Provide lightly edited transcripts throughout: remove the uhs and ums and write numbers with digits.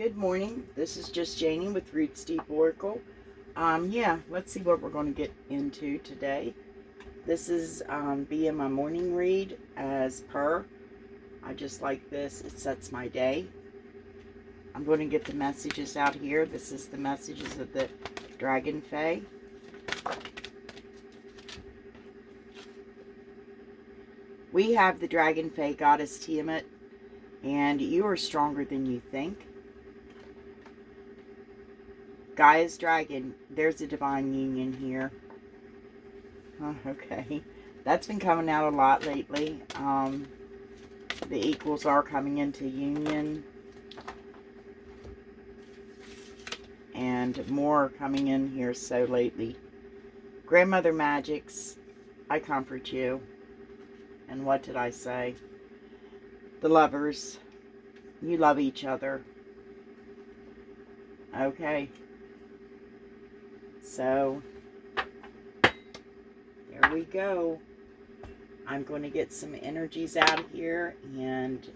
Good morning. This is just Janie with Roots Deep Oracle. Let's see what we're going to get into today. This is being my morning read as per. I just like this. It sets my day. I'm going to get the messages out here. This is the messages of the Dragon Fae. We have the Dragon Fae Goddess Tiamat, and you are stronger than you think. Gaia's Dragon, there's a divine union here. Oh, okay. That's been coming out a lot lately. The equals are coming into union. And more coming in here so lately. Grandmother Magics, I comfort you. And what did I say? The lovers, you love each other. Okay. So, there we go. I'm going to get some energies out of here, and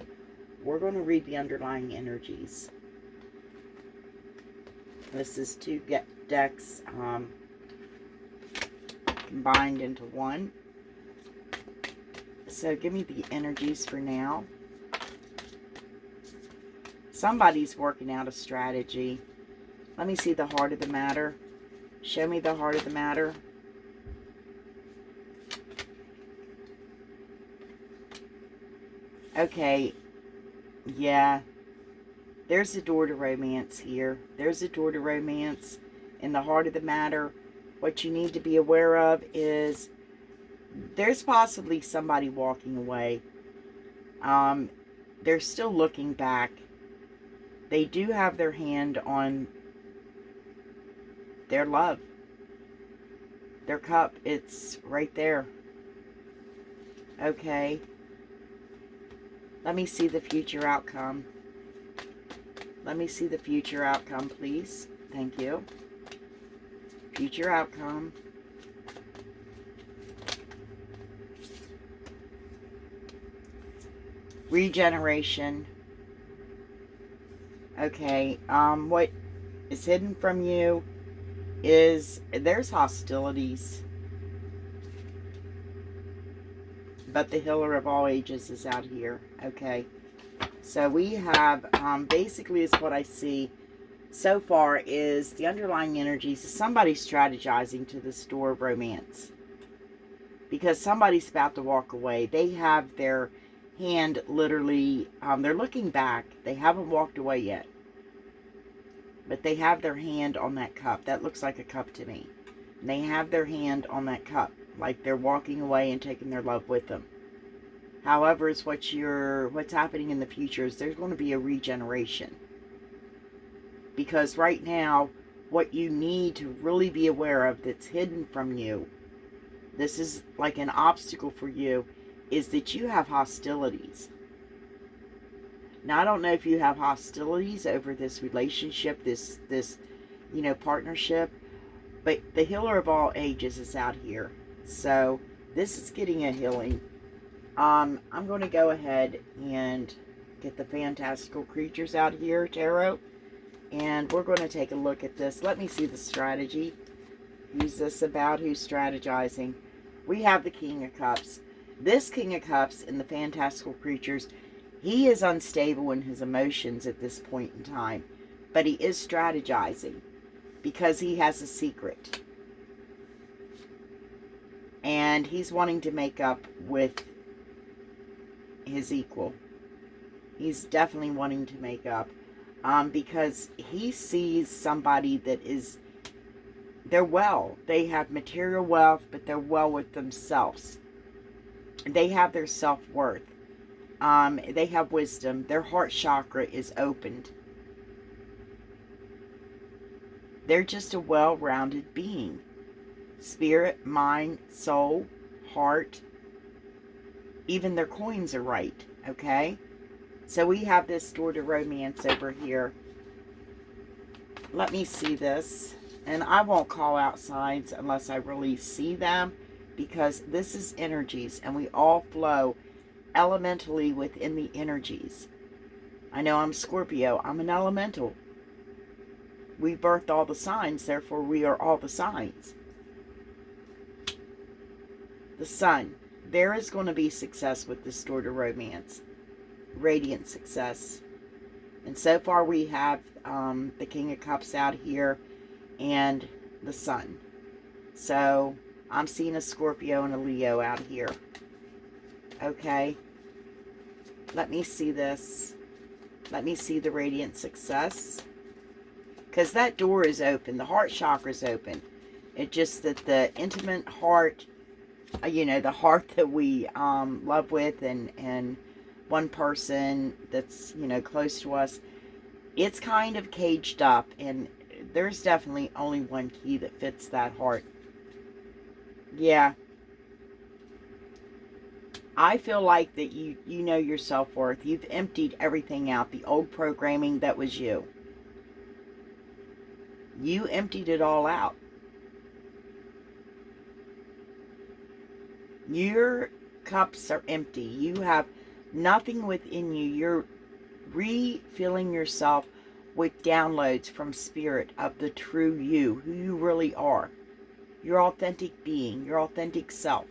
we're going to read the underlying energies. This is two decks combined into one. So give me the energies for now. Somebody's working out a strategy. Let me see the heart of the matter. Show me the heart of the matter. Okay. Yeah. There's a door to romance here. There's a door to romance. In the heart of the matter, what you need to be aware of is there's possibly somebody walking away. They're still looking back. They do have their hand on their love. Their cup, it's right there. Okay. Let me see the future outcome. Let me see the future outcome, please. Thank you. Future outcome. Regeneration. Okay, what is hidden from you is there's hostilities. But the healer of all ages is out here. Okay. So we have, basically is what I see so far is the underlying energies is somebody strategizing to this door of romance. Because somebody's about to walk away. They have their hand literally, they're looking back. They haven't walked away yet. But they have their hand on that cup. That looks like a cup to me. And they have their hand on that cup. Like they're walking away and taking their love with them. However, it's what's happening in the future is there's going to be a regeneration. Because right now, what you need to really be aware of that's hidden from you, this is like an obstacle for you, is that you have hostilities. Now, I don't know if you have hostilities over this relationship, this partnership, but the healer of all ages is out here. So, this is getting a healing. I'm going to go ahead and get the fantastical creatures out here, tarot, and we're going to take a look at this. Let me see the strategy. Who's this about? Who's strategizing? We have the King of Cups. This King of Cups and the fantastical creatures, he is unstable in his emotions at this point in time, but he is strategizing because he has a secret. And he's wanting to make up with his equal. He's definitely wanting to make up because he sees somebody that is, they're well. They have material wealth, but they're well with themselves. They have their self-worth. They have wisdom. Their heart chakra is opened. They're just a well-rounded being. Spirit, mind, soul, heart. Even their coins are right, okay? So we have this door to romance over here. Let me see this. And I won't call out signs unless I really see them, because this is energies and we all flow elementally within the energies. I know I'm Scorpio. I'm an elemental. We birthed all the signs, therefore we are all the signs. The Sun. There is going to be success with this door to romance. Radiant success. And so far we have the King of Cups out here and the Sun. So I'm seeing a Scorpio and a Leo out here. Okay. Let me see this. Let me see the radiant success. Because that door is open. The heart chakra is open. It's just that the intimate heart, you know, the heart that we love with and one person that's, you know, close to us, it's kind of caged up. And there's definitely only one key that fits that heart. Yeah. I feel like that you know your self-worth. You've emptied everything out. The old programming that was you. You emptied it all out. Your cups are empty. You have nothing within you. You're refilling yourself with downloads from spirit of the true you, who you really are. Your authentic being, your authentic self.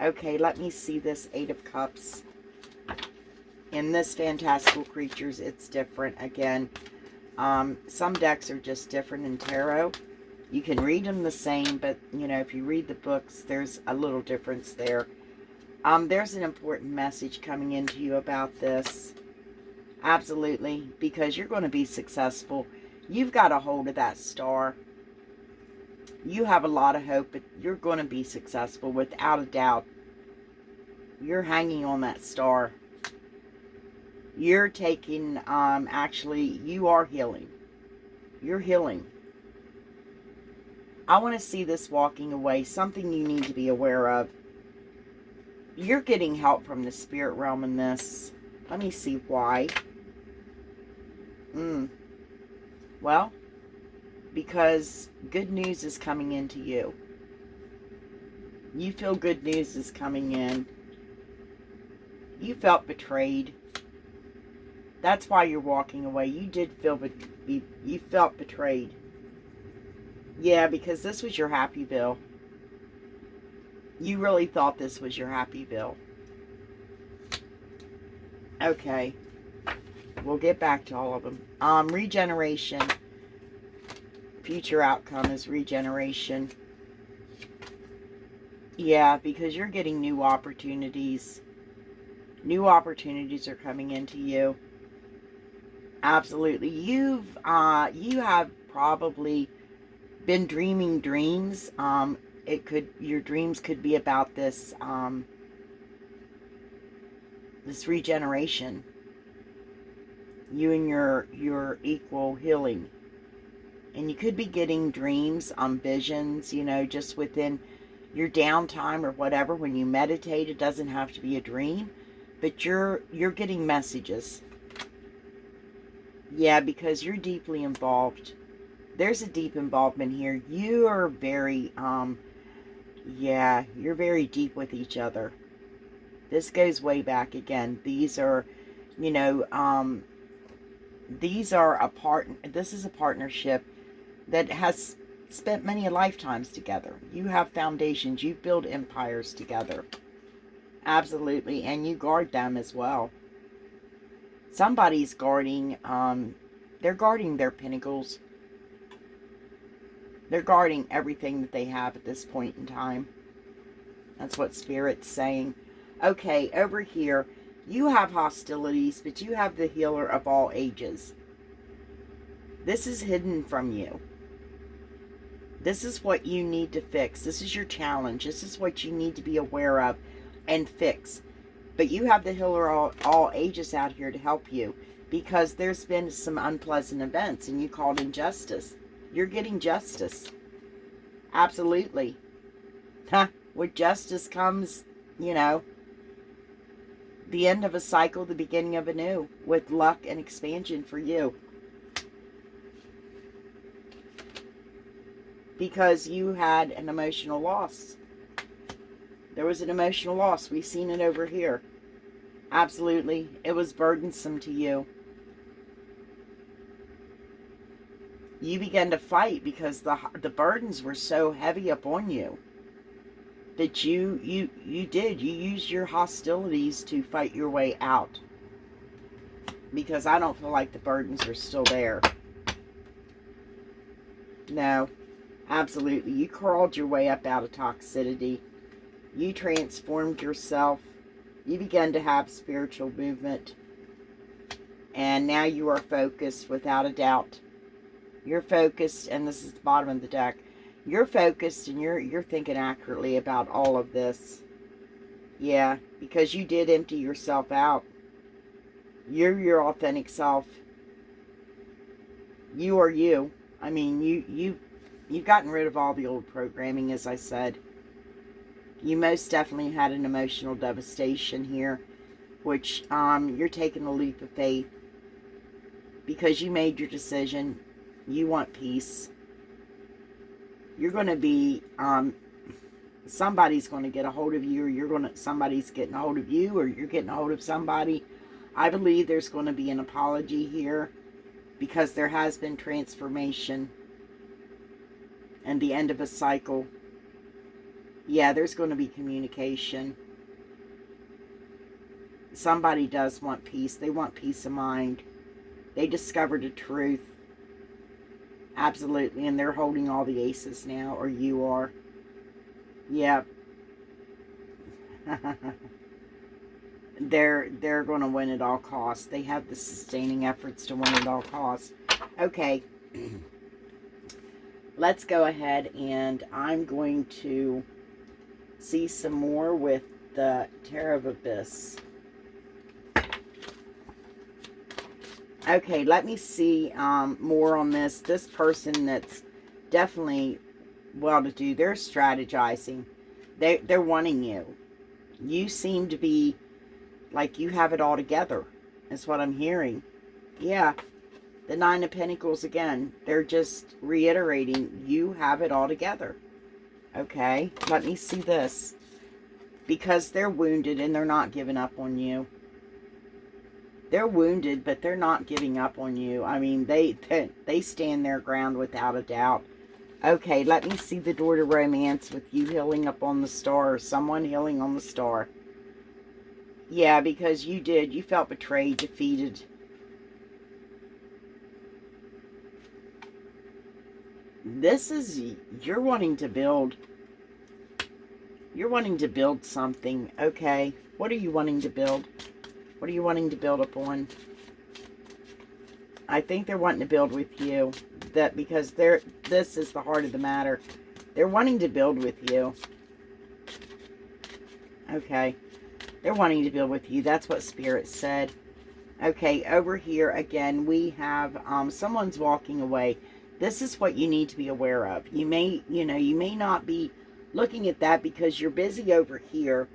Okay, let me see this Eight of Cups. In this Fantastical Creatures, it's different. Again, some decks are just different in tarot. You can read them the same, but, you know, if you read the books, there's a little difference there. There's an important message coming into you about this. Absolutely, because you're going to be successful. You've got a hold of that star. You have a lot of hope, but you're going to be successful without a doubt. You're hanging on that star. You're taking, actually, you are healing. You're healing. I want to see this walking away, something you need to be aware of. You're getting help from the spirit realm in this. Let me see why. Well, because good news is coming into you. You feel good news is coming in. You felt betrayed. That's why you're walking away. You did feel, you felt betrayed. Yeah, because this was your happy bill. You really thought this was your happy bill. Okay. We'll get back to all of them. Regeneration. Future outcome is regeneration. Yeah, because you're getting new opportunities. New opportunities are coming into you. Absolutely. You have probably been dreaming dreams. Your dreams could be about this this regeneration. You and your equal healing. And you could be getting dreams, visions, you know, just within your downtime or whatever. When you meditate, it doesn't have to be a dream, but you're getting messages. Yeah, because you're deeply involved. There's a deep involvement here. You are very, yeah, you're very deep with each other. This goes way back again. These are, you know, these are this is a partnership that has spent many lifetimes together. You have foundations. You build empires together. Absolutely. And you guard them as well. Somebody's guarding, they're guarding their pinnacles. They're guarding everything that they have at this point in time. That's what Spirit's saying. Okay, over here, you have hostilities, but you have the healer of all ages. This is hidden from you. This is what you need to fix. This is your challenge. This is what you need to be aware of and fix. But you have the healer of all ages out here to help you, because there's been some unpleasant events and you called injustice. You're getting justice. Absolutely. With justice comes, you know, the end of a cycle, the beginning of a new, with luck and expansion for you. Because you had an emotional loss. There was an emotional loss. We've seen it over here. Absolutely. It was burdensome to you. You began to fight because the burdens were so heavy upon you that you used your hostilities to fight your way out, because I don't feel like the burdens are still there. No, absolutely. You crawled your way up out of toxicity. You transformed yourself. You began to have spiritual movement, and now you are focused without a doubt. You're focused, and this is the bottom of the deck. You're focused, and you're thinking accurately about all of this. Yeah, because you did empty yourself out. You're your authentic self. You are you. I mean, you've gotten rid of all the old programming, as I said. You most definitely had an emotional devastation here, which you're taking a leap of faith because you made your decision. You want peace. You're going to be, somebody's going to get a hold of you, or somebody's getting a hold of you, or you're getting a hold of somebody. I believe there's going to be an apology here because there has been transformation and the end of a cycle. Yeah, there's going to be communication. Somebody does want peace. They want peace of mind. They discovered a truth. Absolutely. And they're holding all the aces now, or you are. Yeah. They're going to win at all costs. They have the sustaining efforts to win at all costs. Okay. Let's go ahead, and I'm going to see some more with the Tarot of Abyss. Okay, let me see more on this. This person that's definitely well-to-do, they're strategizing. They're wanting you. You seem to be like you have it all together, is what I'm hearing. Yeah, the Nine of Pentacles again. They're just reiterating you have it all together. Okay, let me see this. Because they're wounded and they're not giving up on you. They're wounded, but they're not giving up on you. I mean, they stand their ground without a doubt. Okay, let me see the door to romance with you healing up on the star, or someone healing on the star. Yeah, because you did. You felt betrayed, defeated. This is, you're wanting to build. You're wanting to build something. Okay, what are you wanting to build? What are you wanting to build upon? I think they're wanting to build with you. That because this is the heart of the matter. They're wanting to build with you. Okay. They're wanting to build with you. That's what Spirit said. Okay, over here again, we have someone's walking away. This is what you need to be aware of. You may not be looking at that because you're busy over here.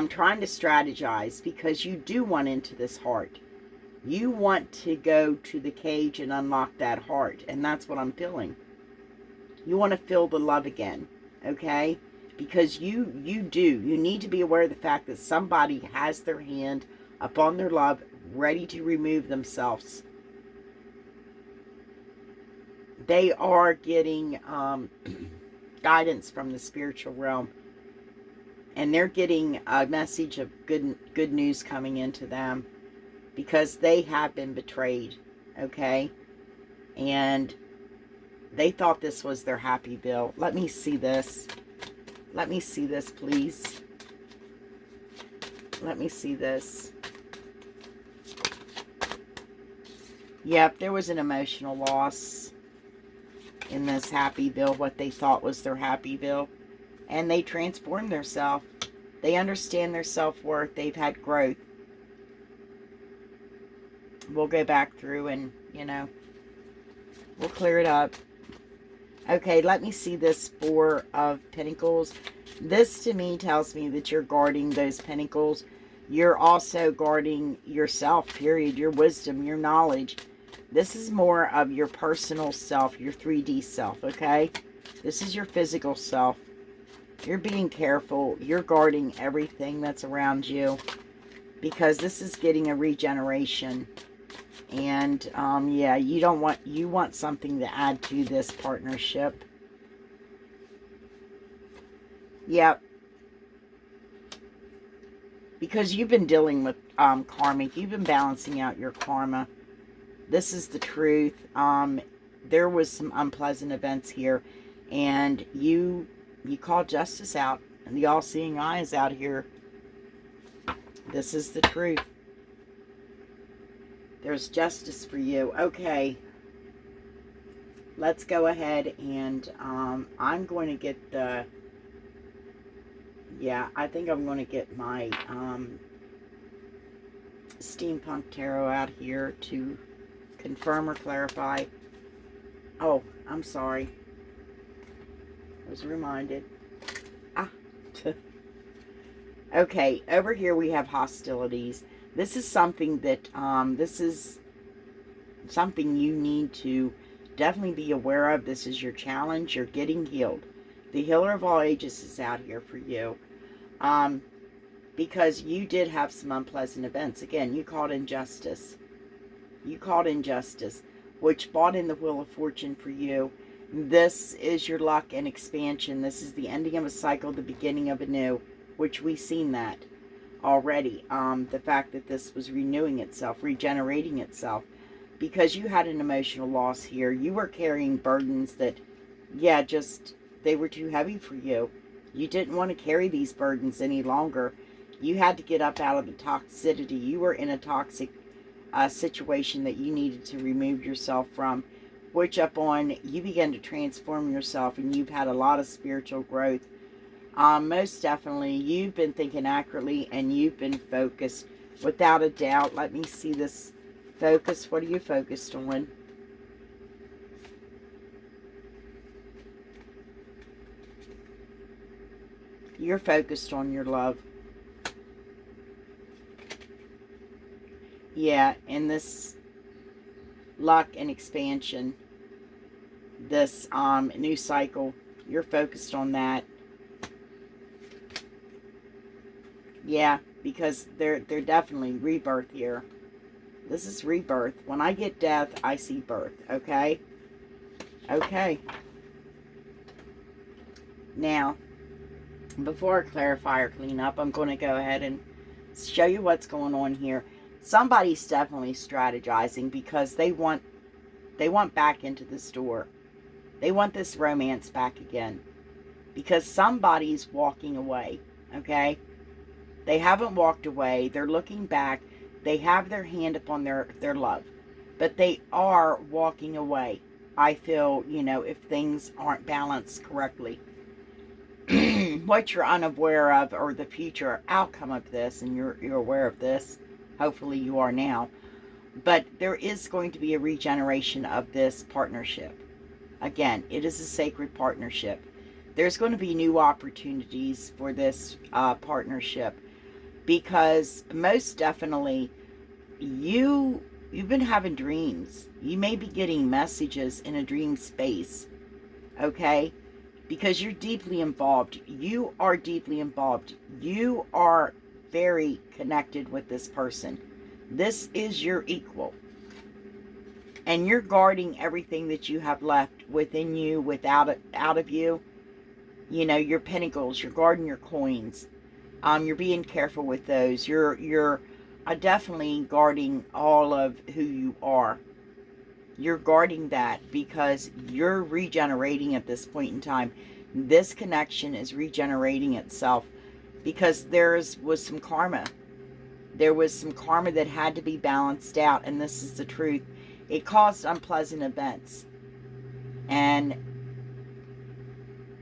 Trying to strategize because you do want into this heart. You want to go to the cage and unlock that heart. And that's what I'm feeling. You want to feel the love again. Okay? Because you do. You need to be aware of the fact that somebody has their hand upon their love, ready to remove themselves. They are getting guidance from the spiritual realm. And they're getting a message of good news coming into them. Because they have been betrayed. Okay? And they thought this was their happy bill. Let me see this. Let me see this, please. Let me see this. Yep, there was an emotional loss in this happy bill. What they thought was their happy bill. And they transformed themselves. They understand their self-worth. They've had growth. We'll go back through and, we'll clear it up. Okay, let me see this Four of Pentacles. This, to me, tells me that you're guarding those pentacles. You're also guarding yourself, period. Your wisdom, your knowledge. This is more of your personal self, your 3D self, okay? This is your physical self. You're being careful. You're guarding everything that's around you. because this is getting a regeneration. And yeah, you want something to add to this partnership. Yep. Because you've been dealing with karmic. You've been balancing out your karma. This is the truth. There was some unpleasant events here, and you called justice out, and the all-seeing eye is out here. This is the truth. There's justice for you. Okay. Let's go ahead and I'm going to get the... Yeah, I think I'm going to get my Steampunk Tarot out here to confirm or clarify. Oh, I'm sorry. I was reminded. Ah. Okay, over here we have hostilities. This is something that, this is something you need to definitely be aware of. This is your challenge. You're getting healed. The healer of all ages is out here for you. Because you did have some unpleasant events. Again, you called injustice. You called injustice, which brought in the Wheel of Fortune for you. This is your luck and expansion. This is the ending of a cycle, the beginning of a new, which we've seen that already. The fact that this was renewing itself, regenerating itself, because you had an emotional loss here. You were carrying burdens that, yeah, just, they were too heavy for you. You didn't want to carry these burdens any longer. You had to get up out of the toxicity. You were in a toxic situation that you needed to remove yourself from, which upon you began to transform yourself, and you've had a lot of spiritual growth. Most definitely, you've been thinking accurately, and you've been focused, without a doubt. Let me see this focus. What are you focused on? You're focused on your love. Yeah, in this luck and expansion, this new cycle, you're focused on that. Yeah, because they're definitely rebirth here. This is rebirth. When I get death, I see birth, okay? Okay. Now, before I clarify or clean up, I'm going to go ahead and show you what's going on here. Somebody's definitely strategizing because they want back into the store. They want this romance back again. Because somebody's walking away, okay? They haven't walked away. They're looking back. They have their hand upon their love. But they are walking away. I feel, you know, if things aren't balanced correctly. What you're unaware of, or the future outcome of this, and you're aware of this. Hopefully you are now. But there is going to be a regeneration of this partnership. Again, it is a sacred partnership. There's going to be new opportunities for this partnership. Because most definitely, you've been having dreams. You may be getting messages in a dream space. Okay? Because you're deeply involved. You are deeply involved. You are very connected with this person. This is your equal. And you're guarding everything that you have left within you, out of you. You know, your pentacles, you're guarding your coins. You're being careful with those. You're definitely guarding all of who you are. You're guarding that because you're regenerating at this point in time. This connection is regenerating itself because was some karma. There was some karma that had to be balanced out, and this is the truth. It caused unpleasant events. And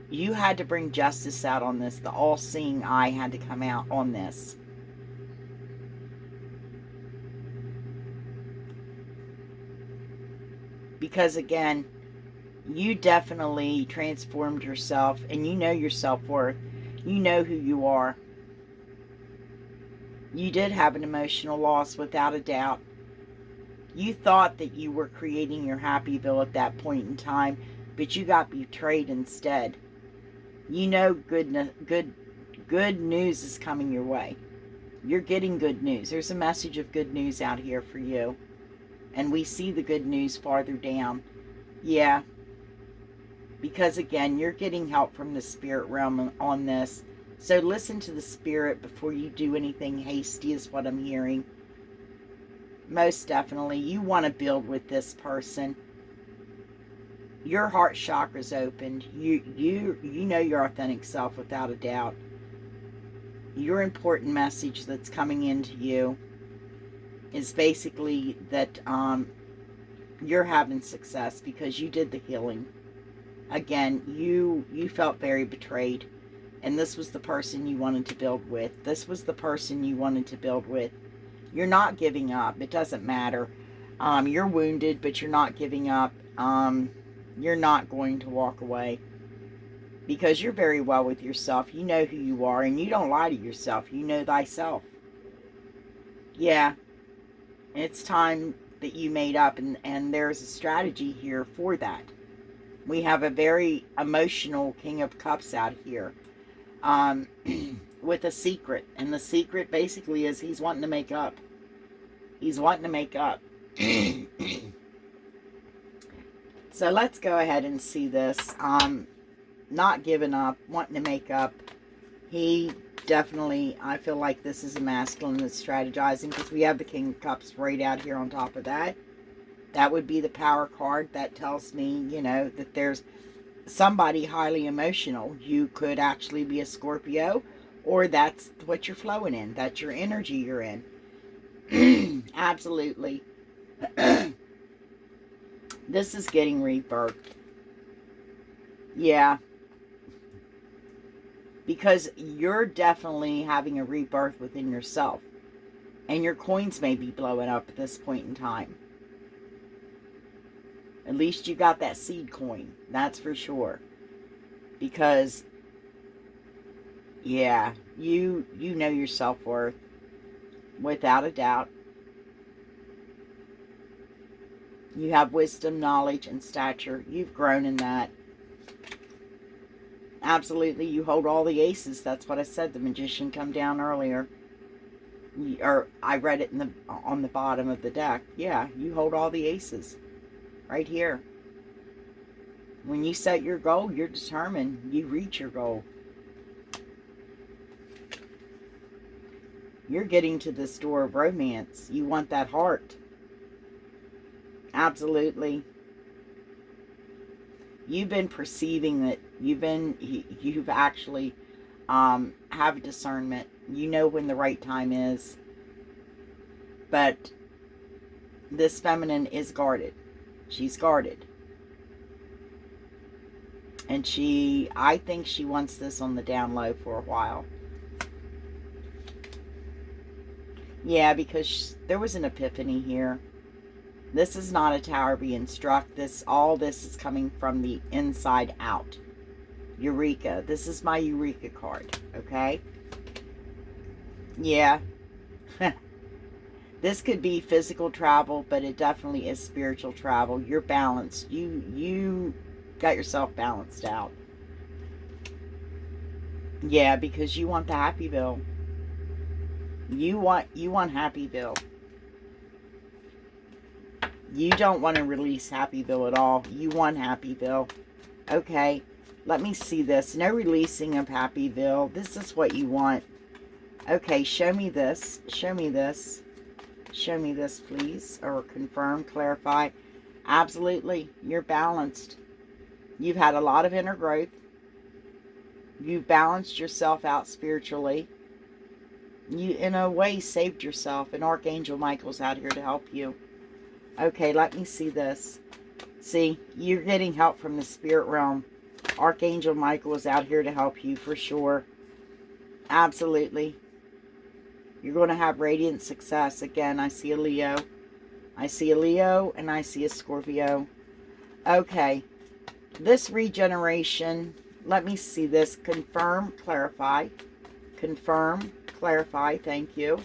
you had to bring justice out on this. The all-seeing eye had to come out on this. Because again, you definitely transformed yourself, and you know your self-worth. You know who you are. You did have an emotional loss, without a doubt. You thought that you were creating your Happyville at that point in time, but you got betrayed instead. You know good news is coming your way. You're getting good news. There's a message of good news out here for you. And we see the good news farther down. Yeah. Because again, you're getting help from the spirit realm on this. So listen to the spirit before you do anything hasty is what I'm hearing. Most definitely. You want to build with this person. Your heart chakra's opened. You know your authentic self without a doubt. Your important message that's coming into you is basically that you're having success because you did the healing. Again, you felt very betrayed, and this was the person you wanted to build with. This was the person you wanted to build with. You're not giving up. It doesn't matter. You're wounded, but you're not giving up. You're not going to walk away because you're very well with yourself. You know who you are, and you don't lie to yourself. You know thyself. Yeah, it's time that you made up, and there's a strategy here for that. We have a very emotional King of Cups out here with a secret. And the secret basically is he's wanting to make up. He's wanting to make up. So let's go ahead and see this. Not giving up, wanting to make up. He definitely, I feel like this is a masculine that's strategizing because we have the King of Cups right out here on top of that. That would be the Power card. That tells me, you know, that there's somebody highly emotional. You could actually be a Scorpio, or that's what you're flowing in. That's your energy you're in. Absolutely. This is getting rebirthed. Yeah. Because you're definitely having a rebirth within yourself. And your coins may be blowing up at this point in time. At least you got that seed coin. That's for sure. Because, yeah, you know your self-worth. Without a doubt. You have wisdom, knowledge, and stature. You've grown in that. Absolutely, you hold all the aces. That's what I said. The Magician come down earlier. Or I read it on the bottom of the deck. Yeah, you hold all the aces. Right here. When you set your goal, you're determined. You reach your goal. You're getting to this door of romance. You want that heart. Absolutely. You've been perceiving that you've actually have discernment. You know when the right time is. But this feminine is guarded. She's guarded. And I think she wants this on the down low for a while. Yeah, because there was an epiphany here. This is not a tower being struck. All this is coming from the inside out. Eureka. This is my Eureka card. Okay? Yeah. This could be physical travel, but it definitely is spiritual travel. You're balanced. You got yourself balanced out. Yeah, because you want the Happyville. You want Happyville. You don't want to release Happyville at all. You want Happyville. Okay, let me see this. No releasing of Happyville. This is what you want. Okay, show me this. Show me this. Show me this, please. Or confirm, clarify. Absolutely. You're balanced. You've had a lot of inner growth. You've balanced yourself out spiritually. You, in a way, saved yourself. And Archangel Michael's out here to help you. Okay, let me see this. See, you're getting help from the spirit realm. Archangel Michael is out here to help you for sure. Absolutely. You're going to have radiant success. Again, I see a Leo. I see a Leo and I see a Scorpio. Okay. This regeneration, let me see this. Confirm, clarify. Confirm, clarify. Thank you.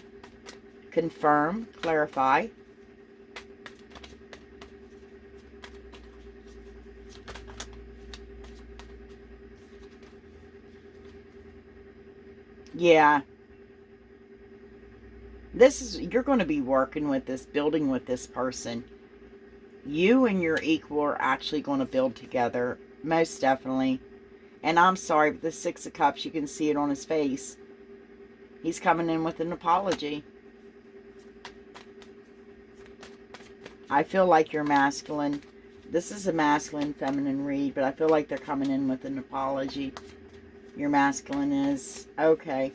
Confirm, clarify. Yeah. You're going to be working with this, building with this person. You and your equal are actually going to build together, most definitely. And I'm sorry, but the Six of Cups, you can see it on his face. He's coming in with an apology. I feel like you're masculine. This is a masculine, feminine read, but I feel like they're coming in with an apology. Your masculine is. Okay.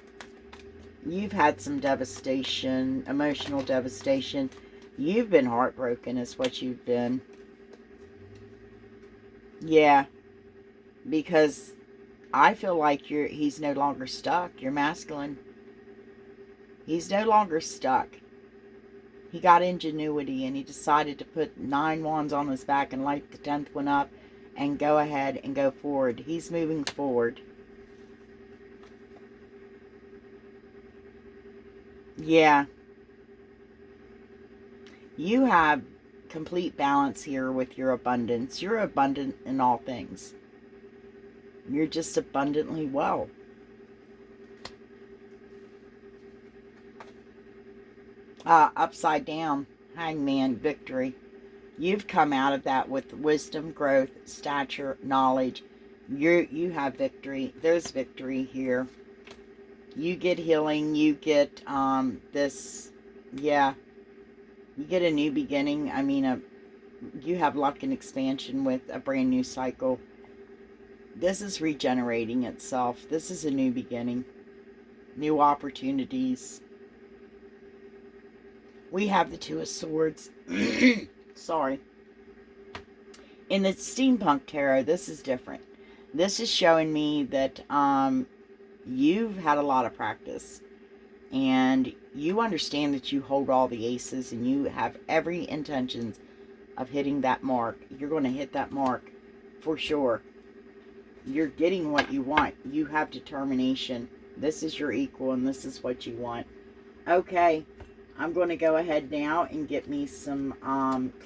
You've had some devastation, emotional devastation. You've been heartbroken is what you've been. Yeah. Because I feel like he's no longer stuck. You're masculine. He's no longer stuck. He got ingenuity and he decided to put 9 wands on his back and light the 10th one up and go ahead and go forward. He's moving forward. Yeah. You have complete balance here with your abundance. You're abundant in all things. You're just abundantly well. Upside down, Hangman, victory. You've come out of that with wisdom, growth, stature, knowledge. You have victory. There's victory here. You get healing. You get this. Yeah. You get a new beginning. I mean, you have luck and expansion with a brand new cycle. This is regenerating itself. This is a new beginning. New opportunities. We have the Two of Swords. Sorry. In the Steampunk Tarot, this is different. This is showing me that you've had a lot of practice. And you understand that you hold all the aces and you have every intention of hitting that mark. You're going to hit that mark for sure. You're getting what you want. You have determination. This is your equal and this is what you want. Okay. I'm going to go ahead now and get me some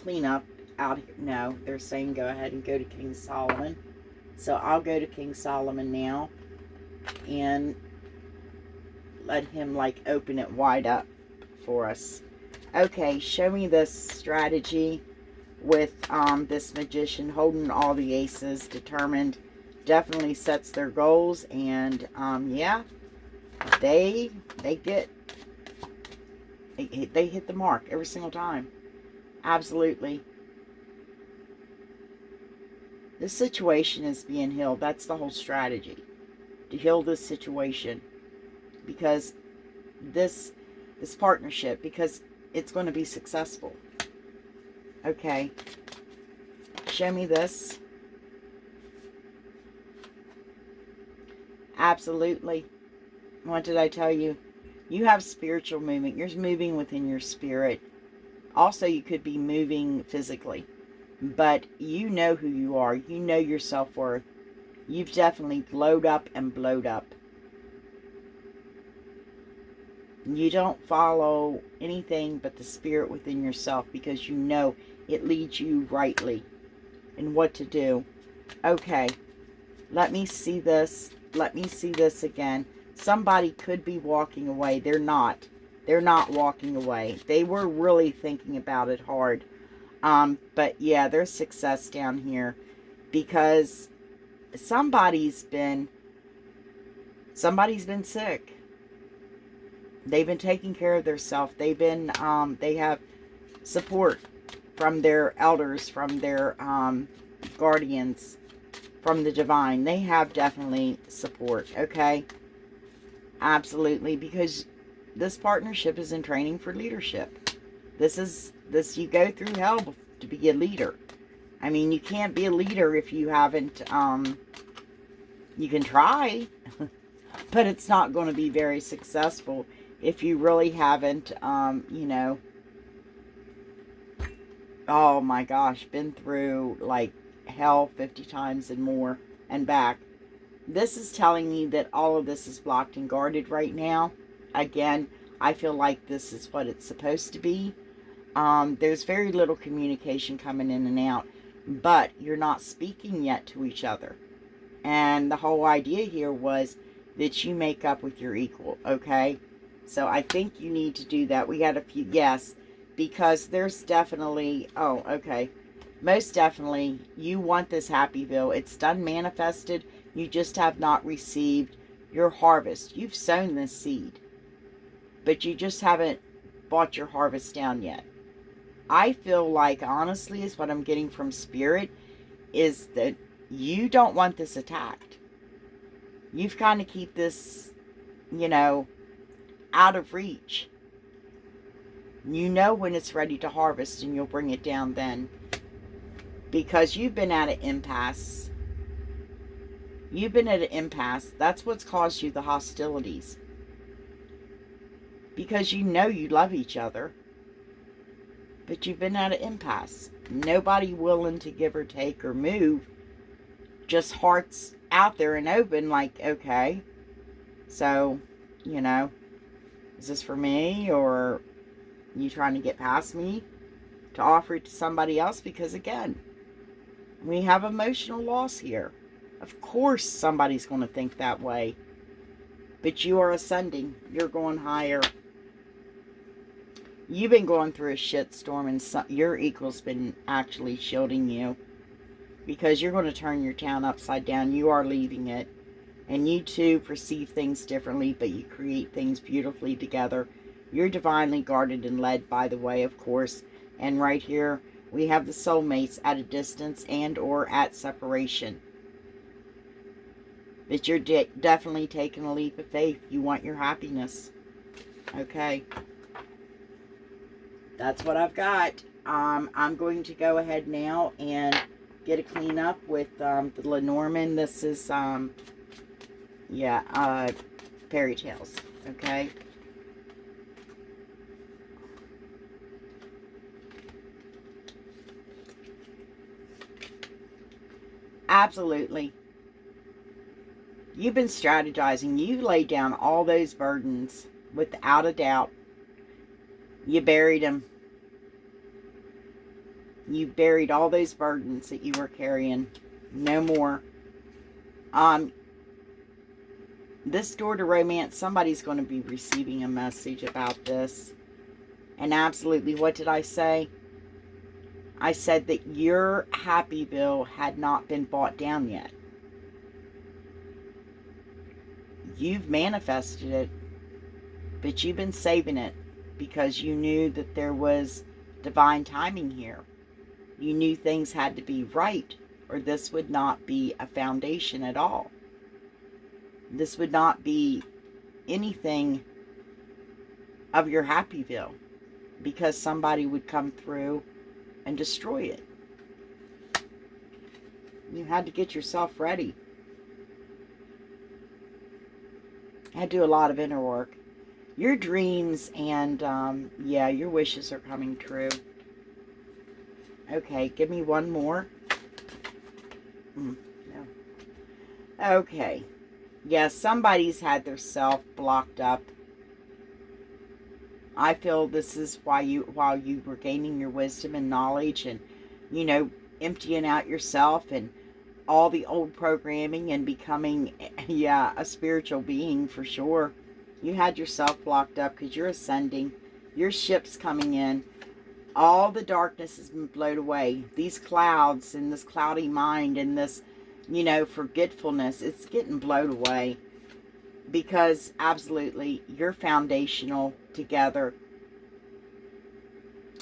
cleanup out here. No, they're saying go ahead and go to King Solomon. So I'll go to King Solomon now and let him like open it wide up for us. Okay, show me this strategy with this magician holding all the aces, determined, definitely sets their goals, and yeah, they hit the mark every single time. Absolutely. This situation is being healed. That's the whole strategy. To heal this situation. Because this partnership, because it's going to be successful. Okay. Show me this. Absolutely. What did I tell you? You have spiritual movement. You're moving within your spirit. Also, you could be moving physically. But you know who you are. You know your self-worth. You've definitely glowed up and blowed up. You don't follow anything but the spirit within yourself because you know it leads you rightly in what to do. Okay. Let me see this. Let me see this again. Somebody could be walking away. They're not. They're not walking away. They were really thinking about it hard. But yeah, there's success down here. Because somebody's been sick. They've been taking care of themselves. They've been, they have support from their elders, from their guardians, from the divine. They have definitely support, okay? Absolutely, because this partnership is in training for leadership. You go through hell to be a leader. I mean, you can't be a leader if you haven't, you can try, but it's not going to be very successful if you really haven't, you know, oh my gosh, been through like hell 50 times and more and back. This is telling me that all of this is blocked and guarded right now. Again, I feel like this is what it's supposed to be. There's very little communication coming in and out, but you're not speaking yet to each other. And the whole idea here was that you make up with your equal, okay? So I think you need to do that. We got a few, yes, because there's definitely, oh, okay. Most definitely, you want this Happyville. It's done manifested. You just have not received your harvest. You've sown this seed, but you just haven't bought your harvest down yet. I feel like, honestly, is what I'm getting from Spirit, is that you don't want this attacked. You've got to keep this, you know, out of reach. You know when it's ready to harvest, and you'll bring it down then. Because you've been at an impasse. You've been at an impasse. That's what's caused you the hostilities. Because you know you love each other. But you've been at an impasse. Nobody willing to give or take or move. Just hearts out there and open, like, okay, so, you know, is this for me, or you trying to get past me to offer it to somebody else? Because again, we have emotional loss here. Of course somebody's going to think that way. But you are ascending. You're going higher. You've been going through a shitstorm, and your equal's been actually shielding you. Because you're going to turn your town upside down. You are leaving it. And you too perceive things differently, but you create things beautifully together. You're divinely guarded and led, by the way, of course. And right here, we have the soulmates at a distance and or at separation. But you're definitely taking a leap of faith. You want your happiness. Okay. That's what I've got. I'm going to go ahead now and get a clean up with the Lenormand. This is, fairy tales. Okay. Absolutely. You've been strategizing. You laid down all those burdens without a doubt. You buried them. You buried all those burdens that you were carrying. No more. This door to romance, somebody's going to be receiving a message about this. And absolutely, what did I say? I said that your Happyville had not been bought down yet. You've manifested it, but you've been saving it because you knew that there was divine timing here. You knew things had to be right, or this would not be a foundation at all. This would not be anything of your Happyville, because somebody would come through and destroy it. You had to get yourself ready. I had to do a lot of inner work. Your dreams and, your wishes are coming true. Okay, give me one more. No. Okay. Yeah, somebody's had their self blocked up. I feel this is while you were gaining your wisdom and knowledge and, emptying out yourself and all the old programming and becoming, a spiritual being for sure. You had yourself blocked up because you're ascending. Your ship's coming in. All the darkness has been blown away. These clouds and this cloudy mind and this, forgetfulness, it's getting blown away. Because absolutely, you're foundational together.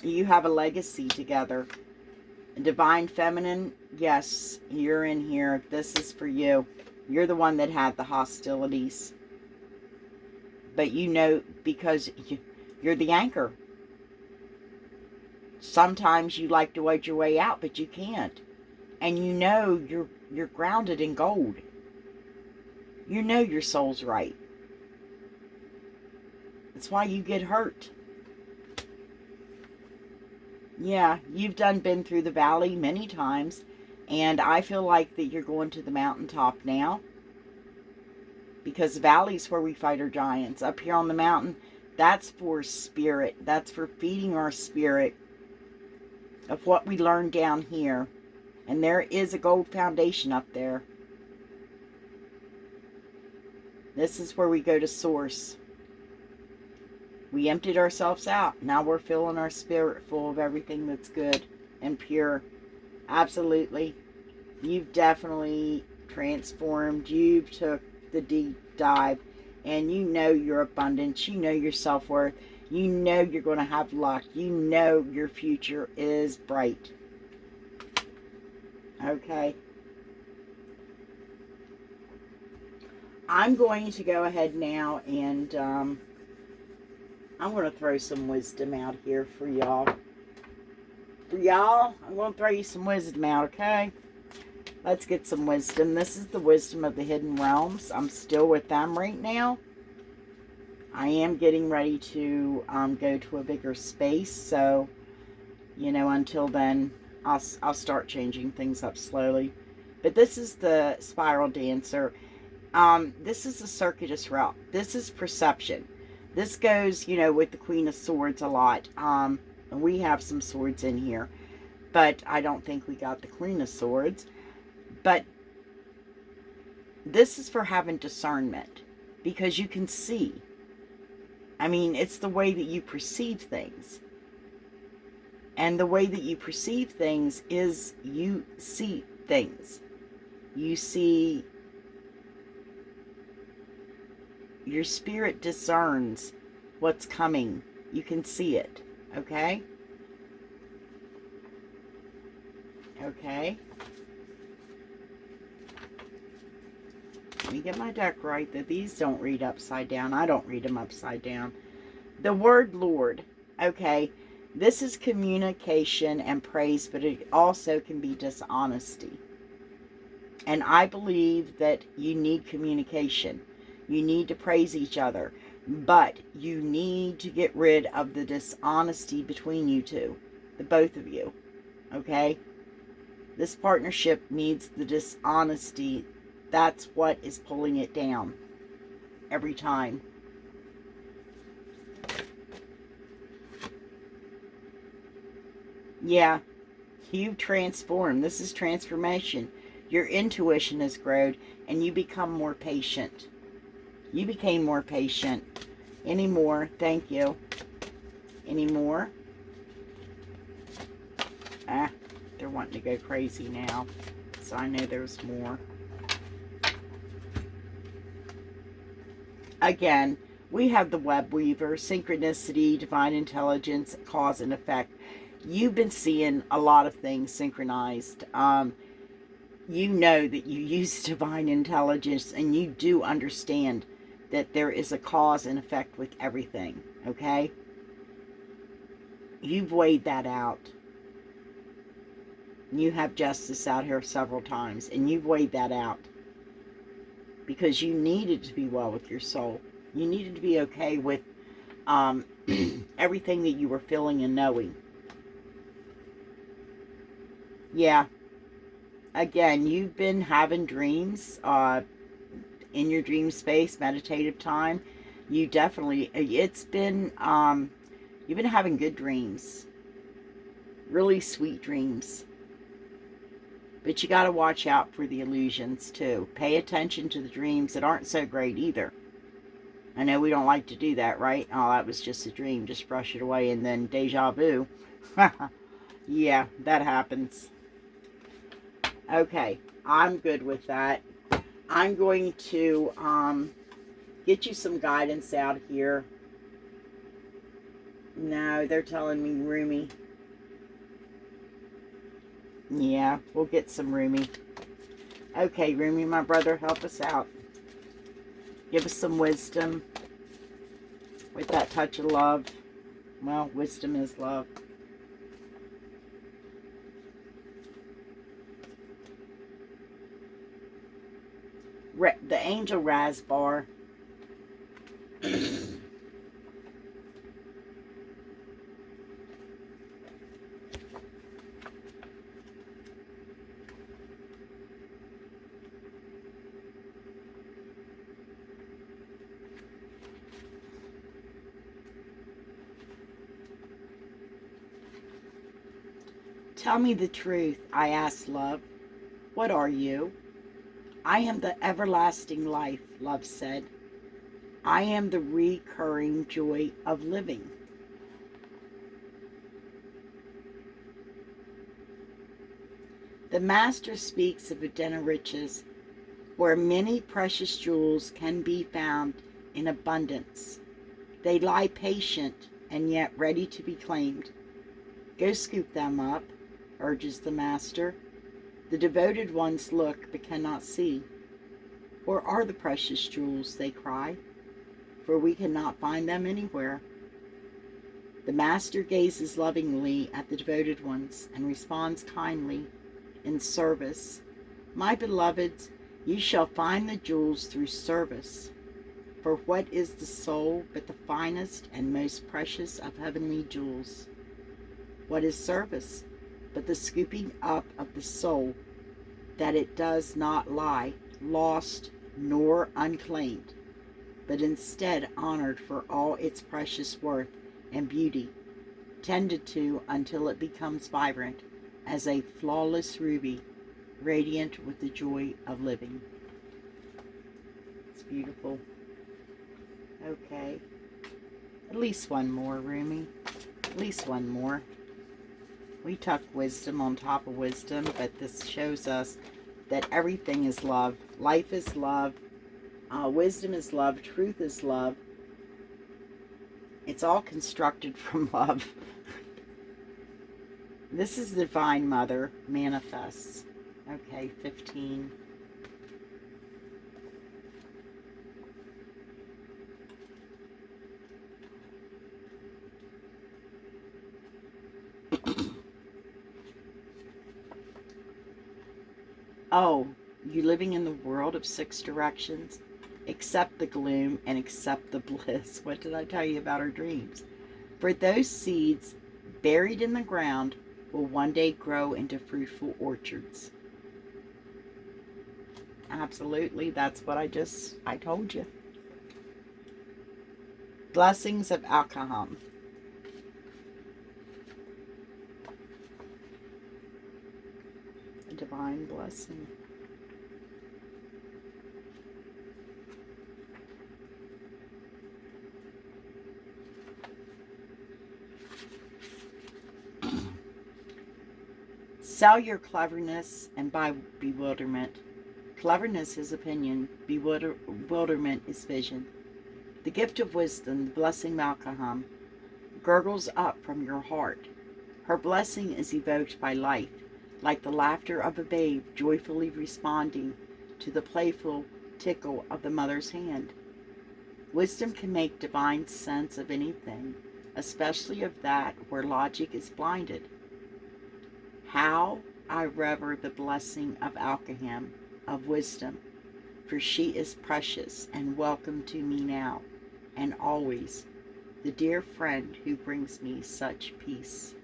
You have a legacy together. Divine Feminine, yes, you're in here. This is for you. You're the one that had the hostilities. But because you're the anchor. Sometimes you like to wedge your way out, but you can't. And you're grounded in gold. You know your soul's right. That's why you get hurt. Yeah, you've been through the valley many times. And I feel like that you're going to the mountaintop now. Because the valley's where we fight our giants. Up here on the mountain, that's for spirit. That's for feeding our spirit of what we learned down here. And there is a gold foundation up there. This is where we go to source. We emptied ourselves out. Now we're filling our spirit full of everything that's good and pure. Absolutely. You've definitely transformed. You've took the deep dive, and you know your abundance. You know your self-worth. You know you're going to have luck. You know your future is bright. Okay. I'm going to go ahead now and I'm going to throw some wisdom out here for y'all. I'm going to throw you some wisdom out, okay? Let's get some wisdom. This is the wisdom of the hidden realms. I'm still with them right now. I am getting ready to go to a bigger space. So, you know, until then, I'll start changing things up slowly. But this is the spiral dancer. This is the circuitous route. This is perception. This goes, you know, with the Queen of Swords a lot. And we have some swords in here. But I don't think we got the Queen of Swords. But this is for having discernment. Because you can see. I mean, it's the way that you perceive things. And the way that you perceive things is you see things. You see, your spirit discerns what's coming. You can see it. Okay? Okay. Let me get my deck right, that these don't read upside down. I don't read them upside down. The word Lord. Okay. This is communication and praise, but it also can be dishonesty. And I believe that you need communication. You need to praise each other. But you need to get rid of the dishonesty between you two. The both of you. Okay? This partnership needs the dishonesty. That's what is pulling it down. Every time. Yeah. You've transformed. This is transformation. Your intuition has grown. And you become more patient. You became more patient. Any more? Thank you. Any more? Ah, they're wanting to go crazy now. So I know there's more. Again, we have the web weaver, synchronicity, divine intelligence, cause and effect. You've been seeing a lot of things synchronized. You know that you use divine intelligence, and you do understand that there is a cause and effect with everything, okay? You've weighed that out. You have justice out here several times, and you've weighed that out. Because you needed to be well with your soul. You needed to be okay with everything that you were feeling and knowing. Yeah. Again, you've been having dreams in your dream space, meditative time. You definitely, it's been, you've been having good dreams. Really sweet dreams. But you got to watch out for the illusions too. Pay attention to the dreams that aren't so great either. I know we don't like to do that, right? Oh, that was just a dream. Just brush it away and then deja vu. Yeah, that happens. Okay, I'm good with that. I'm going to get you some guidance out here. No, they're telling me roomy. Yeah, we'll get some Rumi. Okay, Rumi, my brother, help us out. Give us some wisdom with that touch of love. Well, wisdom is love. The angel Rasbar. Tell me the truth, I asked love. What are you? I am the everlasting life, love said. I am the recurring joy of living. The Master speaks of a den of riches where many precious jewels can be found in abundance. They lie patient and yet ready to be claimed. Go scoop them up, urges the Master. The devoted ones look but cannot see. Where are the precious jewels, they cry, for we cannot find them anywhere. The Master gazes lovingly at the devoted ones and responds kindly in service. My beloveds, you shall find the jewels through service. For what is the soul but the finest and most precious of heavenly jewels? What is service but the scooping up of the soul, that it does not lie lost nor unclaimed, but instead honored for all its precious worth and beauty, tended to until it becomes vibrant as a flawless ruby, radiant with the joy of living. It's beautiful. Okay. At least one more, Rumi. At least one more. We tuck wisdom on top of wisdom, but this shows us that everything is love. Life is love. Wisdom is love. Truth is love. It's all constructed from love. This is the Divine Mother manifests. Okay, 15. Oh, you living in the world of 6 directions? Accept the gloom and accept the bliss. What did I tell you about our dreams? For those seeds buried in the ground will one day grow into fruitful orchards. Absolutely, that's what I told you. Blessings of Alkaham. A divine blessing. Sell your cleverness and buy bewilderment. Cleverness is opinion, bewilderment is vision. The gift of wisdom, the blessing Malkaham, gurgles up from your heart. Her blessing is evoked by life, like the laughter of a babe joyfully responding to the playful tickle of the mother's hand. Wisdom can make divine sense of anything, especially of that where logic is blinded. How I rever the blessing of Alkaham, of wisdom, for she is precious and welcome to me now and always, the dear friend who brings me such peace.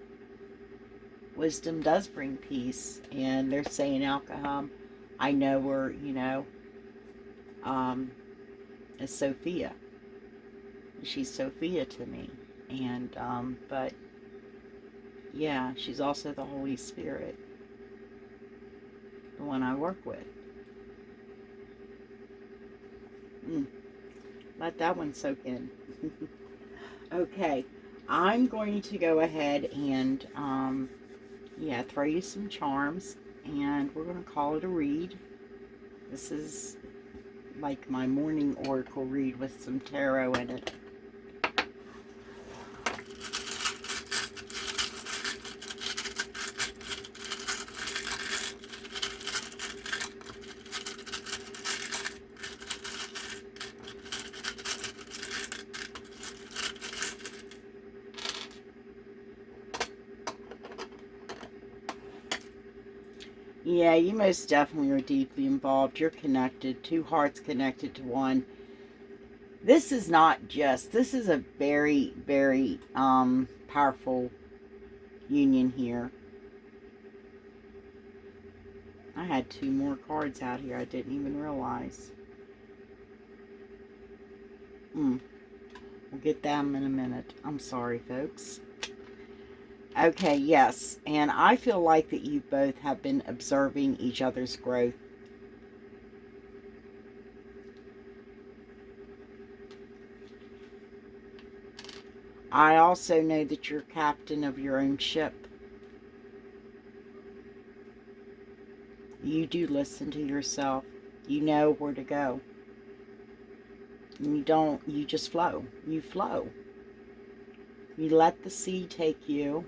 Wisdom does bring peace, and they're saying Alkaham, I know her, as Sophia. She's Sophia to me, and but yeah, she's also the Holy Spirit, the one I work with. Let that one soak in. Okay, I'm going to go ahead and throw you some charms, and we're going to call it a read. This is like my morning oracle read with some tarot in it. Yeah, you most definitely are deeply involved. You're connected. 2 hearts connected to one. This is not just, this is a very, very powerful union here. I had 2 more cards out here. I didn't even realize. We'll get them in a minute. I'm sorry, folks. Okay, yes, and I feel like that you both have been observing each other's growth. I also know that you're captain of your own ship. You do listen to yourself. You know where to go. You just flow. You flow. You let the sea take you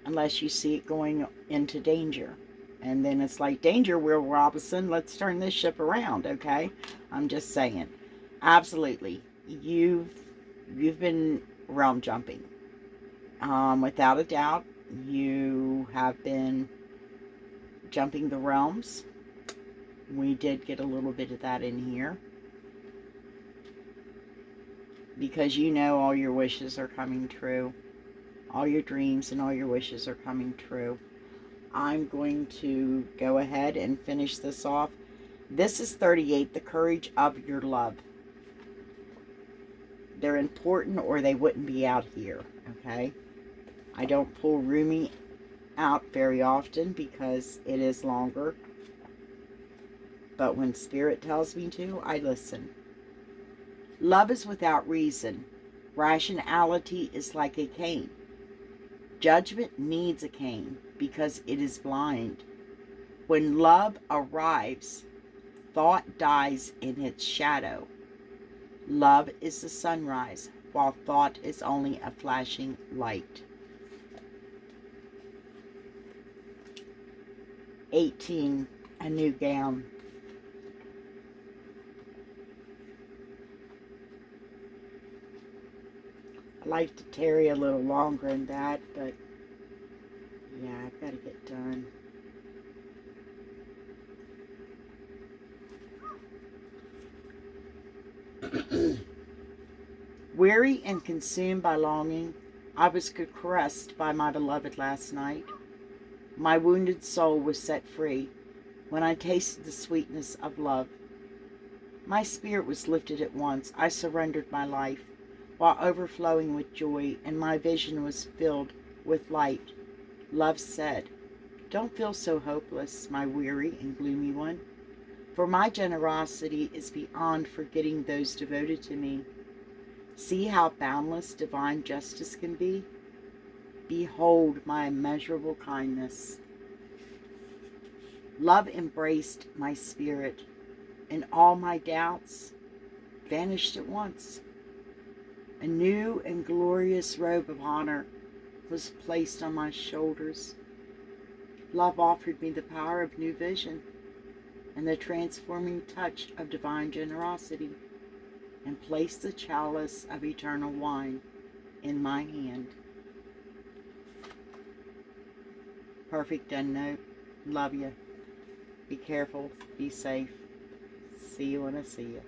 unless you see it going into danger. And then it's like, danger, Will Robinson, let's turn this ship around, okay? I'm just saying. Absolutely. You've been realm jumping. Without a doubt, you have been jumping the realms. We did get a little bit of that in here. Because you know all your wishes are coming true. All your dreams and all your wishes are coming true. I'm going to go ahead and finish this off. This is 38, the courage of your love. They're important or they wouldn't be out here, okay? I don't pull Rumi out very often because it is longer. But when Spirit tells me to, I listen. Love is without reason. Rationality is like a cane. Judgment needs a cane because it is blind. When love arrives, thought dies in its shadow. Love is the sunrise, while thought is only a flashing light. 18, a new gown. I'd like to tarry a little longer in that, but yeah, I've got to get done. Weary and consumed by longing, I was caressed by my beloved last night. My wounded soul was set free when I tasted the sweetness of love. My spirit was lifted at once. I surrendered my life, while overflowing with joy, and my vision was filled with light. Love said, "Don't feel so hopeless, my weary and gloomy one, for my generosity is beyond forgetting those devoted to me. See how boundless divine justice can be? Behold my immeasurable kindness." Love embraced my spirit, and all my doubts vanished at once. A new and glorious robe of honor was placed on my shoulders. Love offered me the power of new vision and the transforming touch of divine generosity, and placed the chalice of eternal wine in my hand. Perfect end note. Love you. Be careful. Be safe. See you when I see you.